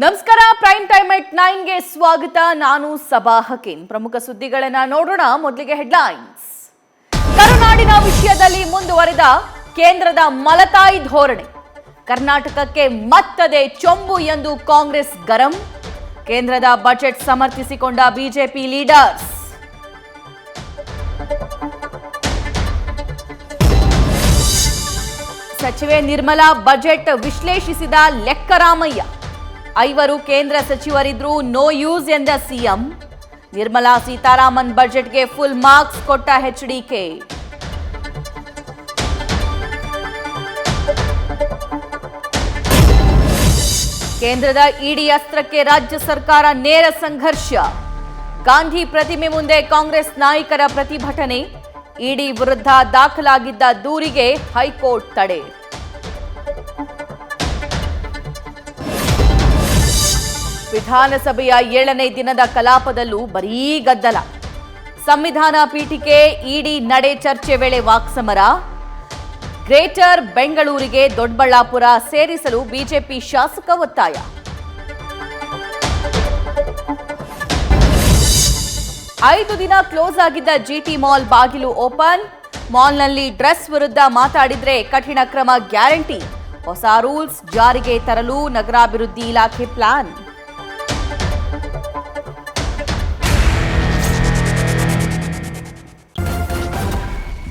ನಮಸ್ಕಾರ. Prime time ಎಟ್ 9ಗೆ ಸ್ವಾಗತ. ನಾನು ಸಬಾ ಹಕೀಂ. ಪ್ರಮುಖ ಸುದ್ದಿಗಳನ್ನ ನೋಡೋಣ. ಮೊದಲಿಗೆ ಹೆಡ್ಲೈನ್ಸ್. ಕರುನಾಡಿನ ವಿಷಯದಲ್ಲಿ ಮುಂದುವರೆದ ಕೇಂದ್ರದ ಮಲತಾಯಿ ಧೋರಣೆ. ಕರ್ನಾಟಕಕ್ಕೆ ಮತ್ತದೇ ಚೊಂಬು ಎಂದು ಕಾಂಗ್ರೆಸ್ ಗರಂ. ಕೇಂದ್ರದ ಬಜೆಟ್ ಸಮರ್ಥಿಸಿಕೊಂಡ ಬಿಜೆಪಿ ಲೀಡರ್ಸ್. ಸಚಿವೆ ನಿರ್ಮಲಾ ಬಜೆಟ್ ವಿಶ್ಲೇಷಿಸಿದ ಲೆಕ್ಕರಾಮಯ್ಯ. 5 ಕೇಂದ್ರ ಸಚಿವರಿದ್ರೂ ನೋ ಯೂಸ್ ಎಂದ ಸಿಎಂ. ನಿರ್ಮಲಾ ಸೀತಾರಾಮನ್ ಬಜೆಟ್ಗೆ ಫುಲ್ ಮಾರ್ಕ್ಸ್ ಕೊಟ್ಟ ಎಚ್ಡಿಕೆ. ಕೇಂದ್ರದ ಇಡಿ ಅಸ್ತ್ರಕ್ಕೆ ರಾಜ್ಯ ಸರ್ಕಾರ ನೇರ ಸಂಘರ್ಷ. ಗಾಂಧಿ ಪ್ರತಿಮೆ ಮುಂದೆ ಕಾಂಗ್ರೆಸ್ ನಾಯಕರ ಪ್ರತಿಭಟನೆ. ಇಡಿ ವಿರುದ್ಧ ದಾಖಲಾಗಿದ್ದ ದೂರಿಗೆ ಹೈಕೋರ್ಟ್ ತಡೆ. ವಿಧಾನಸಭೆಯ 7ನೇ ದಿನದ ಕಲಾಪದಲ್ಲೂ ಬರೀ ಗದ್ದಲ. ಸಂವಿಧಾನ ಪೀಠಿಕೆ ಇಡಿ ನಡೆ ಚರ್ಚೆ ವೇಳೆ ವಾಕ್ಸಮರ. ಗ್ರೇಟರ್ ಬೆಂಗಳೂರಿಗೆ ದೊಡ್ಡಬಳ್ಳಾಪುರ ಸೇರಿಸಲು ಬಿಜೆಪಿ ಶಾಸಕ ಒತ್ತಾಯ. ಐದು ದಿನ ಕ್ಲೋಸ್ ಆಗಿದ್ದ ಜಿಟಿ ಮಾಲ್ ಬಾಗಿಲು ಓಪನ್. ಮಾಲ್ನಲ್ಲಿ ಡ್ರೆಸ್ ವಿರುದ್ಧ ಮಾತಾಡಿದ್ರೆ ಕಠಿಣ ಕ್ರಮ ಗ್ಯಾರಂಟಿ. ಹೊಸ ರೂಲ್ಸ್ ಜಾರಿಗೆ ತರಲು ನಗರಾಭಿವೃದ್ಧಿ ಇಲಾಖೆ ಪ್ಲಾನ್.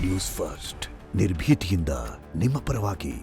ನ್ಯೂಸ್ ಫಸ್ಟ್ ನಿರ್ಭೀತಿಯಿಂದ ನಿಮ್ಮ ಪರವಾಗಿ.